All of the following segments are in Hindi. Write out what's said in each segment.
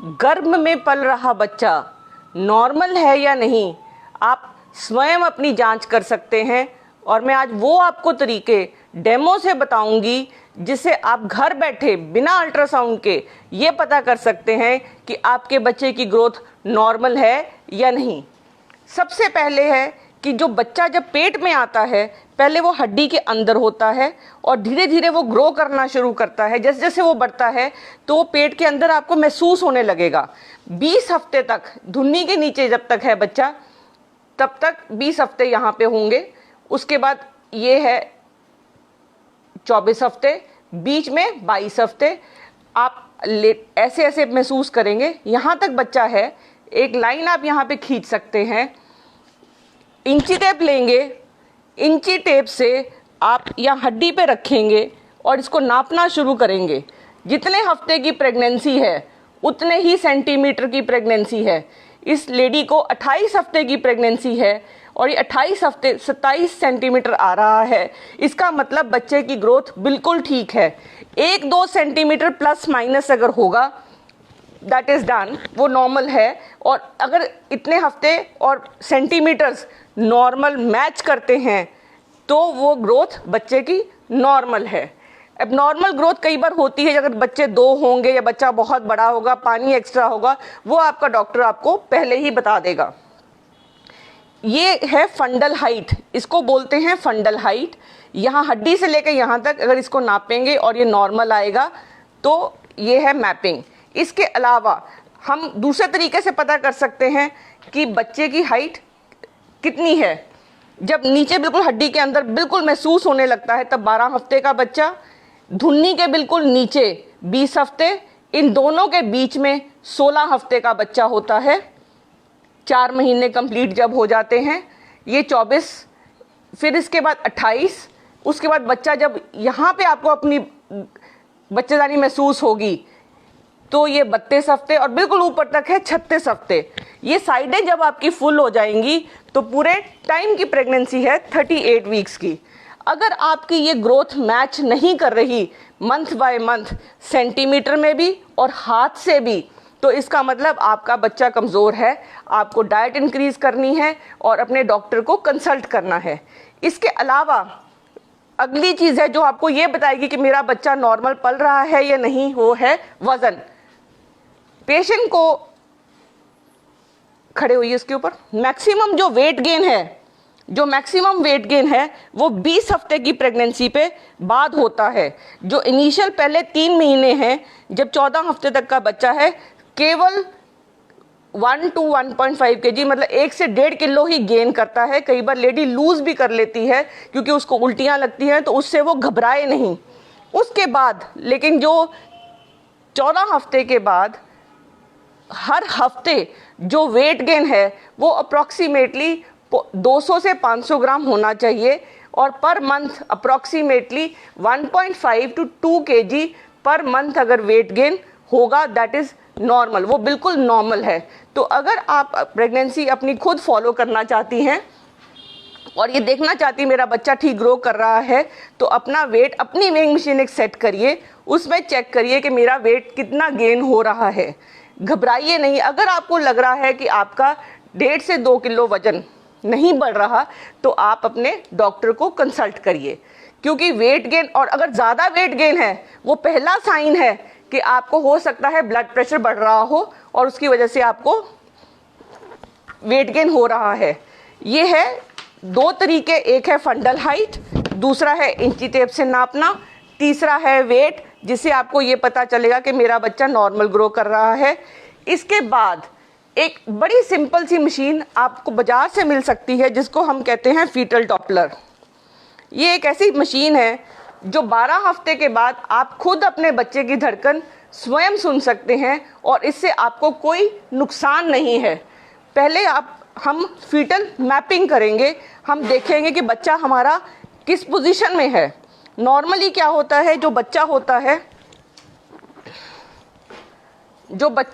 गर्भ में पल रहा बच्चा नॉर्मल है या नहीं, आप स्वयं अपनी जांच कर सकते हैं। और मैं आज वो आपको तरीके डेमो से बताऊंगी जिससे आप घर बैठे बिना अल्ट्रासाउंड के ये पता कर सकते हैं कि आपके बच्चे की ग्रोथ नॉर्मल है या नहीं। सबसे पहले है कि जो बच्चा जब पेट में आता है पहले वो हड्डी के अंदर होता है और धीरे धीरे वो ग्रो करना शुरू करता है। जैसे जैसे वो बढ़ता है तो वो पेट के अंदर आपको महसूस होने लगेगा। 20 हफ्ते तक धुन्नी के नीचे जब तक है बच्चा तब तक 20 हफ्ते यहाँ पे होंगे। उसके बाद ये है 24 हफ्ते, बीच में 22 हफ्ते आप ऐसे ऐसे महसूस करेंगे। यहाँ तक बच्चा है, एक लाइन आप यहाँ पे खींच सकते हैं। इंची टेप लेंगे, इंची टेप से आप यहाँ हड्डी पे रखेंगे और इसको नापना शुरू करेंगे। जितने हफ्ते की प्रेगनेंसी है उतने ही सेंटीमीटर की प्रेगनेंसी है। इस लेडी को 28 हफ्ते की प्रेगनेंसी है और ये 28 हफ्ते 27 सेंटीमीटर आ रहा है। इसका मतलब बच्चे की ग्रोथ बिल्कुल ठीक है। 1-2 सेंटीमीटर प्लस माइनस अगर होगा दैट इज़ डन, वो नॉर्मल है। और अगर इतने हफ्ते और सेंटीमीटर्स नॉर्मल मैच करते हैं तो वो ग्रोथ बच्चे की नॉर्मल है। अब नॉर्मल ग्रोथ कई बार होती है अगर बच्चे 2 होंगे या बच्चा बहुत बड़ा होगा, पानी एक्स्ट्रा होगा, वो आपका डॉक्टर आपको पहले ही बता देगा। ये है फंडल हाइट, इसको बोलते हैं फंडल हाइट। यहाँ हड्डी से लेकर यहाँ तक अगर इसको नापेंगे और ये नॉर्मल आएगा तो ये है मैपिंग। इसके अलावा हम दूसरे तरीके से पता कर सकते हैं कि बच्चे की हाइट कितनी है। जब नीचे बिल्कुल हड्डी के अंदर बिल्कुल महसूस होने लगता है तब 12 हफ्ते का बच्चा, धुन्नी के बिल्कुल नीचे 20 हफ्ते, इन दोनों के बीच में 16 हफ्ते का बच्चा होता है। 4 महीने कंप्लीट जब हो जाते हैं ये 24, फिर इसके बाद 28, उसके बाद बच्चा जब यहाँ पे आपको अपनी बच्चेदानी महसूस होगी तो ये 32 हफ्ते और बिल्कुल ऊपर तक है 36 हफ्ते। ये साइडें जब आपकी फुल हो जाएंगी तो पूरे टाइम की प्रेगनेंसी है 38 वीक्स की। अगर आपकी ये ग्रोथ मैच नहीं कर रही मंथ बाय मंथ, सेंटीमीटर में भी और हाथ से भी, तो इसका मतलब आपका बच्चा कमज़ोर है। आपको डाइट इंक्रीज करनी है और अपने डॉक्टर को कंसल्ट करना है। इसके अलावा अगली चीज़ है जो आपको ये बताएगी कि मेरा बच्चा नॉर्मल पल रहा है या नहीं, वो है वज़न। पेशेंट को खड़े हुई इसके ऊपर, मैक्सिमम जो वेट गेन है, जो मैक्सिमम वेट गेन है वो 20 हफ्ते की प्रेगनेंसी पे बाद होता है। जो इनिशियल पहले 3 महीने हैं, जब 14 हफ्ते तक का बच्चा है, केवल 1 to 1.5 kg मतलब 1 से 1.5 किलो ही गेन करता है। कई बार लेडी लूज भी कर लेती है क्योंकि उसको उल्टियाँ लगती हैं, तो उससे वो घबराए नहीं। उसके बाद लेकिन जो 14 हफ्ते के बाद हर हफ्ते जो वेट गेन है वो अप्रॉक्सीमेटली 200 से 500 ग्राम होना चाहिए और per month approximately 1.5 to 2 kg per month अगर वेट गेन होगा दैट इज़ नॉर्मल, वो बिल्कुल नॉर्मल है। तो अगर आप प्रेगनेंसी अपनी खुद फॉलो करना चाहती हैं और ये देखना चाहती मेरा बच्चा ठीक ग्रो कर रहा है तो अपना वेट अपनी वेइंग मशीन एक सेट करिए, उसमें चेक करिए कि मेरा वेट कितना गेन हो रहा है। घबराइए नहीं। अगर आपको लग रहा है कि आपका 1.5 से 2 किलो वजन नहीं बढ़ रहा तो आप अपने डॉक्टर को कंसल्ट करिए, क्योंकि वेट गेन और अगर ज़्यादा वेट गेन है वो पहला साइन है कि आपको हो सकता है ब्लड प्रेशर बढ़ रहा हो और उसकी वजह से आपको वेट गेन हो रहा है। ये है 2 तरीके, एक है फंडल हाइट, दूसरा है इंची टेप से नापना, तीसरा है वेट जिससे आपको ये पता चलेगा कि मेरा बच्चा नॉर्मल ग्रो कर रहा है। इसके बाद एक बड़ी सिंपल सी मशीन आपको बाजार से मिल सकती है जिसको हम कहते हैं फीटल डॉपलर। ये एक ऐसी मशीन है जो 12 हफ्ते के बाद आप खुद अपने बच्चे की धड़कन स्वयं सुन सकते हैं और इससे आपको कोई नुकसान नहीं है। पहले हम फीटल मैपिंग करेंगे, हम देखेंगे कि बच्चा हमारा किस पोजीशन में है। नॉर्मली क्या होता है, जो बच्चा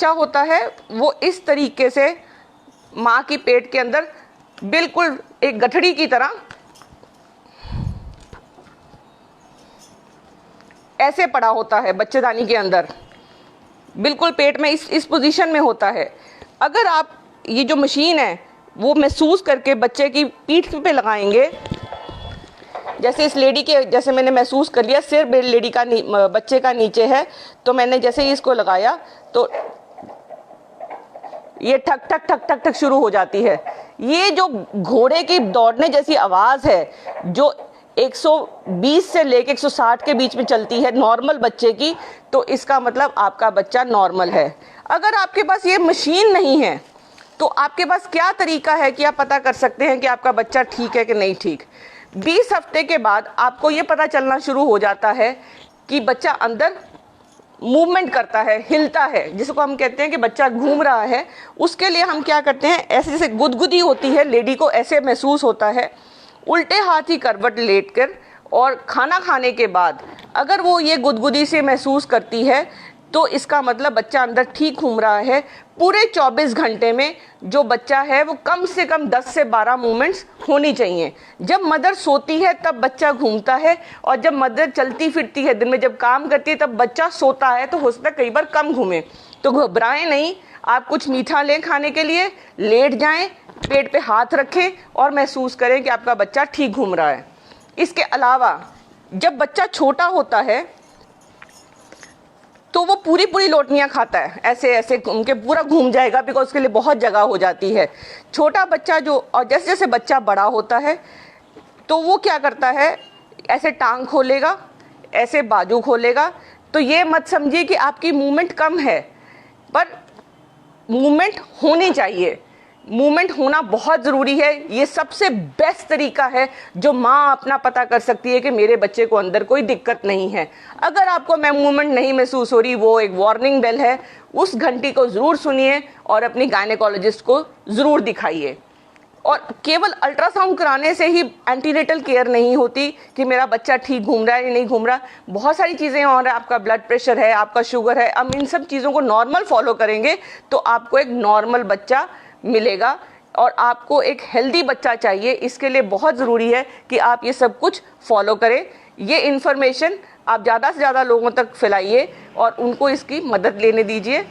होता है वो इस तरीके से माँ की पेट के अंदर बिल्कुल एक गठड़ी की तरह ऐसे पड़ा होता है बच्चेदानी के अंदर। बिल्कुल पेट में इस पोजीशन में होता है। अगर आप ये जो मशीन है वो महसूस करके बच्चे की पीठ पे लगाएंगे, जैसे इस लेडी के, जैसे मैंने महसूस कर लिया सिर लेडी का बच्चे का नीचे है, तो मैंने जैसे ही इसको लगाया तो ये ठक ठक ठक ठक ठक शुरू हो जाती है। ये जो घोड़े की दौड़ने जैसी आवाज़ है जो 120 से लेके 160 के बीच में चलती है नॉर्मल बच्चे की, तो इसका मतलब आपका बच्चा नॉर्मल है। अगर आपके पास ये मशीन नहीं है तो आपके पास क्या तरीका है कि आप पता कर सकते हैं कि आपका बच्चा ठीक है कि नहीं ठीक। 20 हफ्ते के बाद आपको ये पता चलना शुरू हो जाता है कि बच्चा अंदर मूवमेंट करता है, हिलता है, जिसको हम कहते हैं कि बच्चा घूम रहा है। उसके लिए हम क्या करते हैं, ऐसे जैसे गुदगुदी होती है लेडी को, ऐसे महसूस होता है। उल्टे हाथ ही करवट लेटकर और खाना खाने के बाद अगर वो ये गुदगुदी से महसूस करती है तो इसका मतलब बच्चा अंदर ठीक घूम रहा है। पूरे 24 घंटे में जो बच्चा है वो कम से कम 10 से 12 मूवमेंट्स होनी चाहिए। जब मदर सोती है तब बच्चा घूमता है, और जब मदर चलती फिरती है, दिन में जब काम करती है, तब बच्चा सोता है। तो हो सकता है कई बार कम घूमे, तो घबराएं नहीं। आप कुछ मीठा लें खाने के लिए, लेट जाएं, पेट पे हाथ रखें और महसूस करें कि आपका बच्चा ठीक घूम रहा है। इसके अलावा जब बच्चा छोटा होता है तो वो पूरी पूरी लोटनियाँ खाता है, ऐसे ऐसे घूम के पूरा घूम जाएगा, बिकॉज उसके लिए बहुत जगह हो जाती है। छोटा बच्चा जो, और जैसे जैसे बच्चा बड़ा होता है तो वो क्या करता है, ऐसे टांग खोलेगा, ऐसे बाजू खोलेगा। तो ये मत समझिए कि आपकी मूवमेंट कम है, पर मूवमेंट होनी चाहिए। मूवमेंट होना बहुत ज़रूरी है। ये सबसे बेस्ट तरीका है जो माँ अपना पता कर सकती है कि मेरे बच्चे को अंदर कोई दिक्कत नहीं है। अगर आपको मूवमेंट नहीं महसूस हो रही, वो एक वार्निंग बेल है, उस घंटी को ज़रूर सुनिए और अपनी गायनेकोलॉजिस्ट को ज़रूर दिखाइए। और केवल अल्ट्रासाउंड कराने से ही एंटीनेटल केयर नहीं होती कि मेरा बच्चा ठीक घूम रहा है या नहीं घूम रहा। बहुत सारी चीज़ें और आपका ब्लड प्रेशर है, आपका शुगर है, हम इन सब चीज़ों को नॉर्मल फॉलो करेंगे तो आपको एक नॉर्मल बच्चा मिलेगा। और आपको एक हेल्दी बच्चा चाहिए, इसके लिए बहुत ज़रूरी है कि आप ये सब कुछ फॉलो करें। ये इन्फॉर्मेशन आप ज़्यादा से ज़्यादा लोगों तक फैलाइए और उनको इसकी मदद लेने दीजिए।